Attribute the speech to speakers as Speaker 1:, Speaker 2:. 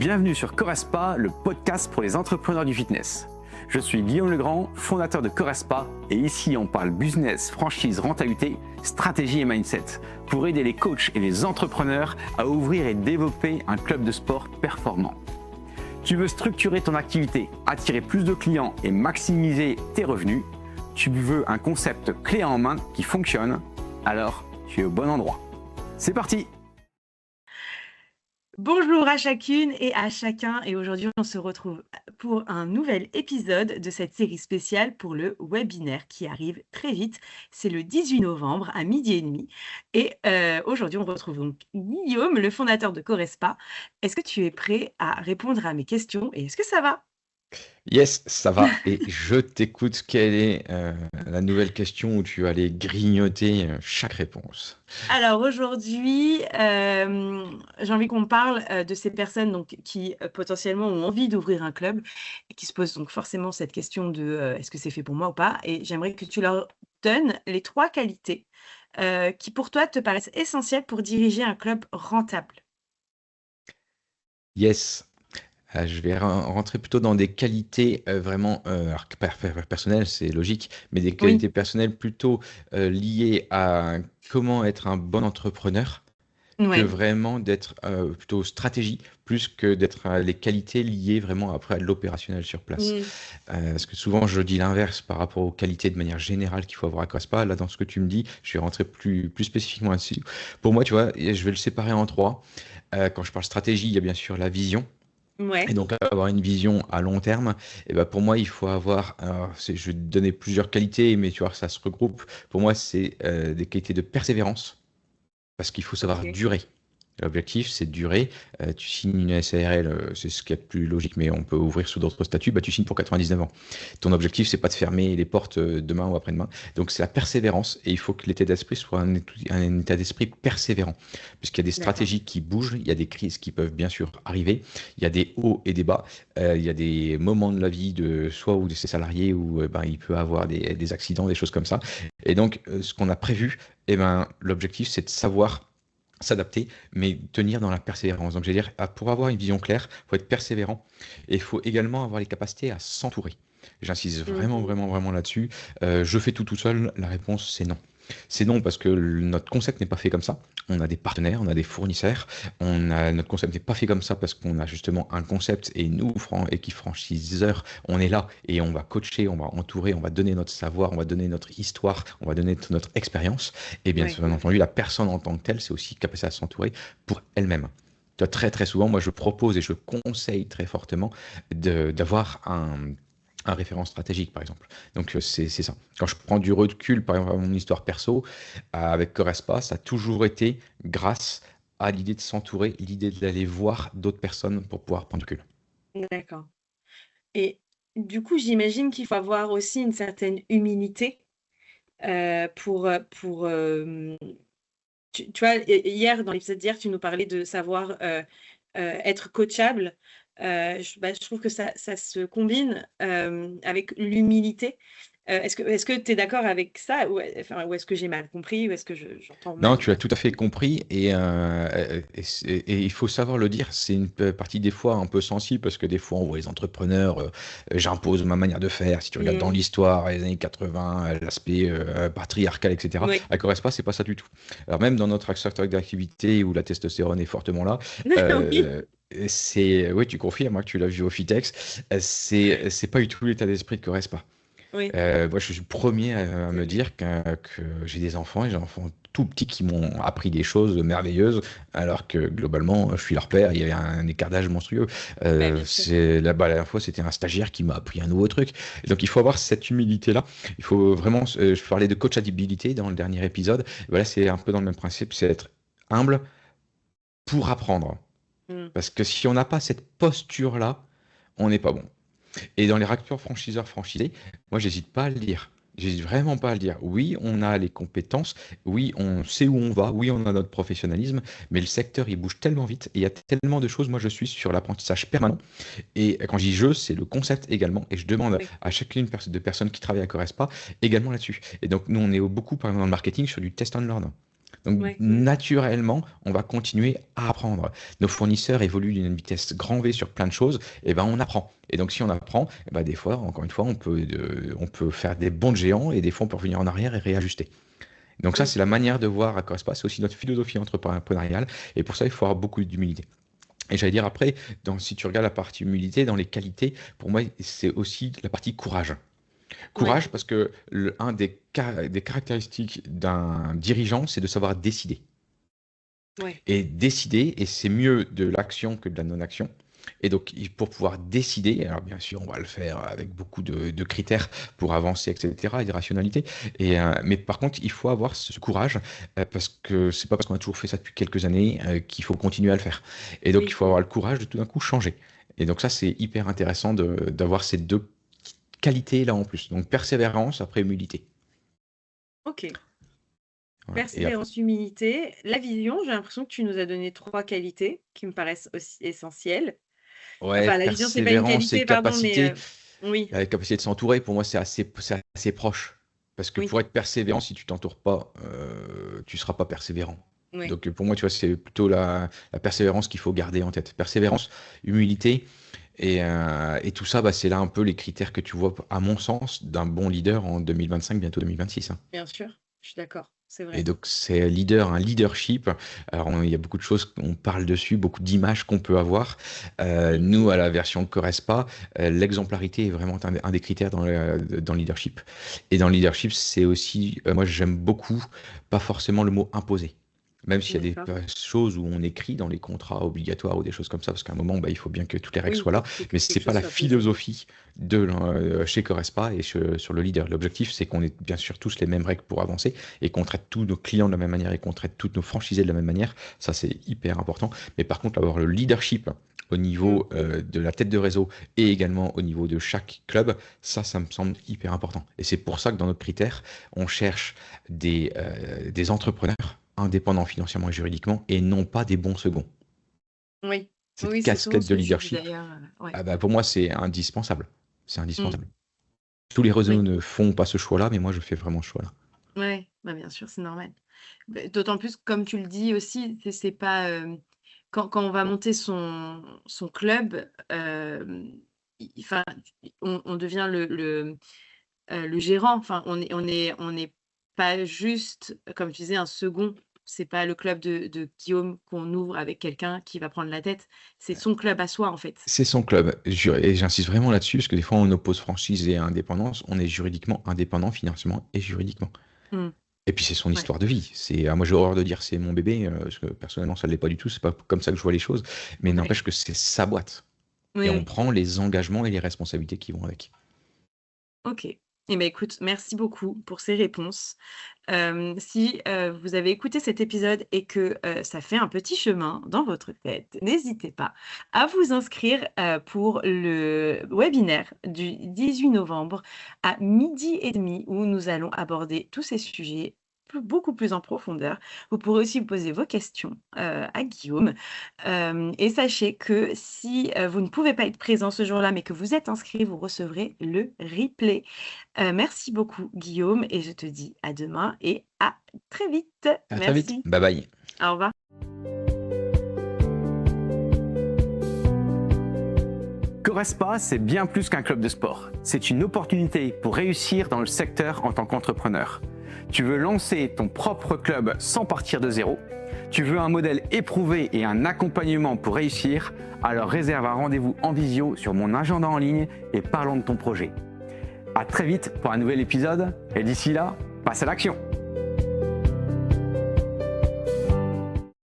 Speaker 1: Bienvenue sur Correspa, le podcast pour les entrepreneurs du fitness. Je suis Guillaume Legrand, fondateur de Correspa, et ici on parle business, franchise, rentabilité, stratégie et mindset pour aider les coachs et les entrepreneurs à ouvrir et développer un club de sport performant. Tu veux structurer ton activité, attirer plus de clients et maximiser tes revenus? Tu veux un concept clé en main qui fonctionne? Alors tu es au bon endroit. C'est parti!
Speaker 2: Bonjour à chacune et à chacun, et aujourd'hui on se retrouve pour un nouvel épisode de cette série spéciale pour le webinaire qui arrive très vite. C'est le 18 novembre à 12h30 et aujourd'hui on retrouve donc Guillaume, le fondateur de Correspa. Est-ce que tu es prêt à répondre à mes questions et est-ce que ça va?
Speaker 3: Yes, ça va. Et je t'écoute. Quelle est la nouvelle question où tu vas aller grignoter chaque réponse?
Speaker 2: Alors aujourd'hui, j'ai envie qu'on parle de ces personnes donc, qui potentiellement ont envie d'ouvrir un club et qui se posent donc forcément cette question de est-ce que c'est fait pour moi ou pas? Et j'aimerais que tu leur donnes les 3 qualités qui pour toi te paraissent essentielles pour diriger un club rentable.
Speaker 3: Yes. Je vais rentrer plutôt dans des qualités vraiment alors personnelles, c'est logique, mais des
Speaker 2: Oui,
Speaker 3: qualités personnelles plutôt liées à comment être un bon entrepreneur que
Speaker 2: ouais.
Speaker 3: vraiment d'être plutôt stratégie, plus que d'être les qualités liées vraiment après à l'opérationnel sur place.
Speaker 2: Mmh.
Speaker 3: Parce que souvent, je dis l'inverse par rapport aux qualités de manière générale qu'il faut avoir à Correspa. Là, dans ce que tu me dis, je vais rentrer plus spécifiquement là-dessus. Pour moi, tu vois, et je vais le séparer en 3. Quand je parle stratégie, il y a bien sûr la vision. Et
Speaker 2: Ouais.
Speaker 3: donc, avoir une vision à long terme, et ben pour moi, il faut avoir, alors, je vais te donner plusieurs qualités, mais tu vois, ça se regroupe. Pour moi, c'est des qualités de persévérance, parce qu'il faut savoir
Speaker 2: OK.
Speaker 3: durer. L'objectif, c'est de durer. Tu signes une SARL, c'est ce qui est le plus logique, mais on peut ouvrir sous d'autres statuts. Bah, tu signes pour 99 ans. Ton objectif, c'est pas de fermer les portes demain ou après-demain. Donc, c'est la persévérance. Et il faut que l'état d'esprit soit un état d'esprit persévérant. Puisqu'il y a des
Speaker 2: D'accord.
Speaker 3: stratégies qui bougent, il y a des crises qui peuvent bien sûr arriver. Il y a des hauts et des bas. Il y a des moments de la vie de soi ou de ses salariés où ben, il peut avoir des accidents, des choses comme ça. Et donc, ce qu'on a prévu, l'objectif, c'est de savoir s'adapter, mais tenir dans la persévérance. Donc, je veux dire, pour avoir une vision claire, il faut être persévérant et il faut également avoir les capacités à s'entourer. J'insiste vraiment,
Speaker 2: Mmh.
Speaker 3: vraiment, vraiment là-dessus. Je fais tout seul. La réponse, c'est non. C'est non parce que notre concept n'est pas fait comme ça. On a des partenaires, on a des fournisseurs. Notre concept n'est pas fait comme ça parce qu'on a justement un concept et nous, équipe franchiseur, on est là et on va coacher, on va entourer, on va donner notre savoir, on va donner notre histoire, on va donner notre expérience. Et bien
Speaker 2: Ouais.
Speaker 3: entendu, la personne en tant que telle, c'est aussi capacité à s'entourer pour elle-même. Tu vois, très très souvent, moi je propose et je conseille très fortement d'avoir un référent stratégique, par exemple. Donc, c'est ça. Quand je prends du recul, par exemple, à mon histoire perso, avec Correspa, ça a toujours été grâce à l'idée de s'entourer, l'idée d'aller voir d'autres personnes pour pouvoir prendre du recul.
Speaker 2: D'accord. Et du coup, j'imagine qu'il faut avoir aussi une certaine humilité, pour, tu vois, hier, dans l'épisode d'hier, tu nous parlais de savoir, être coachable. Je trouve que ça se combine, avec l'humilité. Est-ce que tu es d'accord avec ça? Ou est-ce que j'ai mal compris? Ou est-ce que j'entends
Speaker 3: Non,
Speaker 2: mal?
Speaker 3: tu as tout à fait compris et il faut savoir le dire. C'est une partie des fois un peu sensible parce que des fois on voit les entrepreneurs, j'impose ma manière de faire. Si tu regardes dans
Speaker 2: Mmh.
Speaker 3: l'histoire, les années 80, l'aspect patriarcal, etc.
Speaker 2: Oui.
Speaker 3: À Correspa, c'est pas ça du tout. Alors même dans notre secteur d'activité où la testostérone est fortement là,
Speaker 2: Oui.
Speaker 3: oui, tu confirmes hein, que tu l'as vu au Fitex, c'est pas du tout l'état d'esprit de Correspa.
Speaker 2: Oui.
Speaker 3: Moi, je suis le premier à me dire que j'ai des enfants et j'ai des enfants tout petits qui m'ont appris des choses merveilleuses, alors que globalement, je suis leur père. Il y avait un écart d'âge monstrueux.
Speaker 2: Bah, bien sûr.
Speaker 3: Là-bas, la dernière fois, c'était un stagiaire qui m'a appris un nouveau truc. Et donc, il faut avoir cette humilité-là. Il faut vraiment. Je parlais de coachabilité dans le dernier épisode. Voilà, c'est un peu dans le même principe, c'est être humble pour apprendre.
Speaker 2: Mmh.
Speaker 3: Parce que si on n'a pas cette posture-là, on n'est pas bon. Et dans les acteurs franchiseurs franchisés, moi, j'hésite pas à le dire. J'hésite vraiment pas à le dire. Oui, on a les compétences. Oui, on sait où on va. Oui, on a notre professionnalisme. Mais le secteur, il bouge tellement vite. Et il y a tellement de choses. Moi, je suis sur l'apprentissage permanent. Et quand je dis je, c'est le concept également. Et je demande
Speaker 2: Oui.
Speaker 3: à chacune de personnes qui travaillent à Correspa également là-dessus. Et donc, nous, on est beaucoup, par exemple, dans le marketing, sur du test and learn. Donc,
Speaker 2: Ouais.
Speaker 3: naturellement, on va continuer à apprendre. Nos fournisseurs évoluent d'une vitesse grand V sur plein de choses, et ben on apprend. Et donc, si on apprend, eh ben, des fois, encore une fois, on peut faire des bonds de géants, et des fois, on peut revenir en arrière et réajuster. Donc ça,
Speaker 2: Mm.
Speaker 3: c'est la manière de voir à Correspa, c'est aussi notre philosophie entrepreneuriale, et pour ça, il faut avoir beaucoup d'humilité. Et j'allais dire après, si tu regardes la partie humilité, dans les qualités, pour moi, c'est aussi la partie courage.
Speaker 2: Ouais.
Speaker 3: Courage parce que un des caractéristiques d'un dirigeant, c'est de savoir décider.
Speaker 2: Ouais.
Speaker 3: Et décider, et c'est mieux de l'action que de la non-action. Et donc, pour pouvoir décider, alors bien sûr, on va le faire avec beaucoup de critères pour avancer, etc., et de rationalité. Mais par contre, il faut avoir ce courage, parce que c'est pas parce qu'on a toujours fait ça depuis quelques années qu'il faut continuer à le faire. Et donc, il
Speaker 2: Oui.
Speaker 3: faut avoir le courage de tout d'un coup changer. Et donc ça, c'est hyper intéressant d'avoir ces deux qualités là en plus. Donc, persévérance après humilité.
Speaker 2: Ok.
Speaker 3: Voilà. Et après,
Speaker 2: Persévérance, humilité, la vision. J'ai l'impression que tu nous as donné 3 qualités qui me paraissent aussi essentielles.
Speaker 3: ouais,
Speaker 2: Enfin, la vision, c'est pas une
Speaker 3: persévérance et
Speaker 2: qualité, pardon, mais
Speaker 3: capacité.
Speaker 2: oui,
Speaker 3: La capacité de s'entourer, pour moi, c'est assez proche. Parce que
Speaker 2: oui,
Speaker 3: pour être persévérant, si tu t'entoures pas, tu seras pas persévérant.
Speaker 2: oui,
Speaker 3: Donc pour moi, tu vois, c'est plutôt la persévérance qu'il faut garder en tête. Persévérance, humilité, et tout ça, bah, c'est là un peu les critères que tu vois, à mon sens, d'un bon leader en 2025, bientôt 2026. Hein.
Speaker 2: bien sûr, je suis d'accord, c'est
Speaker 3: Et
Speaker 2: vrai.
Speaker 3: donc, c'est un leadership. Alors, il y a beaucoup de choses qu'on parle dessus, beaucoup d'images qu'on peut avoir.
Speaker 2: Mm.
Speaker 3: Nous, à la version Correspa, l'exemplarité est vraiment un des critères dans le leadership. Et dans le leadership, c'est aussi, moi, j'aime beaucoup, pas forcément le mot imposer. Même s'il y a des
Speaker 2: D'accord.
Speaker 3: choses où on écrit dans les contrats obligatoires ou des choses comme ça, parce qu'à un moment, bah, il faut bien que toutes les règles
Speaker 2: Oui,
Speaker 3: soient là.
Speaker 2: il faut que
Speaker 3: Mais
Speaker 2: quelque
Speaker 3: c'est pas
Speaker 2: chose
Speaker 3: la
Speaker 2: soit posé.
Speaker 3: philosophie chez Correspa et sur le leader. L'objectif, c'est qu'on ait bien sûr tous les mêmes règles pour avancer et qu'on traite tous nos clients de la même manière et qu'on traite tous nos franchisés de la même manière. Ça, c'est hyper important. Mais par contre, avoir le leadership au
Speaker 2: Mm.
Speaker 3: niveau de la tête de réseau et également au niveau de chaque club, ça me semble hyper important. Et c'est pour ça que dans notre critère, on cherche des entrepreneurs indépendants financièrement et juridiquement et non pas des bons seconds.
Speaker 2: Oui,
Speaker 3: Cette
Speaker 2: oui, c'est souvent
Speaker 3: casquette
Speaker 2: ce
Speaker 3: de
Speaker 2: que tu dis
Speaker 3: leadership,
Speaker 2: d'ailleurs. Ouais.
Speaker 3: ah bah, pour moi, c'est indispensable. C'est
Speaker 2: Mm.
Speaker 3: indispensable. Tous les réseaux
Speaker 2: Oui,
Speaker 3: ne font pas ce choix-là, mais moi, je fais vraiment ce choix-là.
Speaker 2: ouais, bah, bien sûr, c'est normal. D'autant plus, comme tu le dis aussi, c'est pas quand on va monter son club, enfin, on devient le gérant. Enfin, on est pas juste, comme tu disais, un second. C'est pas le club de Guillaume qu'on ouvre avec quelqu'un qui va prendre la tête. C'est son club à soi, en fait.
Speaker 3: C'est son club. Et j'insiste vraiment là-dessus, parce que des fois, on oppose franchise et indépendance. On est juridiquement indépendant, financièrement et juridiquement.
Speaker 2: Mmh.
Speaker 3: Et puis, c'est son
Speaker 2: Ouais.
Speaker 3: histoire de vie. Moi, j'ai horreur de dire c'est mon bébé, parce que personnellement, ça ne l'est pas du tout. C'est pas comme ça que je vois les choses. Mais
Speaker 2: Ouais.
Speaker 3: n'empêche que c'est sa boîte.
Speaker 2: Oui,
Speaker 3: Et on
Speaker 2: oui.
Speaker 3: prend les engagements et les responsabilités qui vont avec.
Speaker 2: OK. Eh ben, écoute, merci beaucoup pour ces réponses. Si, vous avez écouté cet épisode et que, ça fait un petit chemin dans votre tête, n'hésitez pas à vous inscrire, pour le webinaire du 18 novembre à 12h30 où nous allons aborder tous ces sujets beaucoup plus en profondeur. Vous pourrez aussi vous poser vos questions, à Guillaume. Et sachez que si, vous ne pouvez pas être présent ce jour-là, mais que vous êtes inscrit, vous recevrez le replay. Merci beaucoup Guillaume et je te dis à demain et à très vite.
Speaker 3: À très vite.
Speaker 2: Merci.
Speaker 3: Bye bye.
Speaker 2: Au revoir.
Speaker 1: Correspa, c'est bien plus qu'un club de sport. C'est une opportunité pour réussir dans le secteur en tant qu'entrepreneur. Tu veux lancer ton propre club sans partir de zéro? Tu veux un modèle éprouvé et un accompagnement pour réussir? Alors réserve un rendez-vous en visio sur mon agenda en ligne et parlons de ton projet. À très vite pour un nouvel épisode et d'ici là, passe à l'action!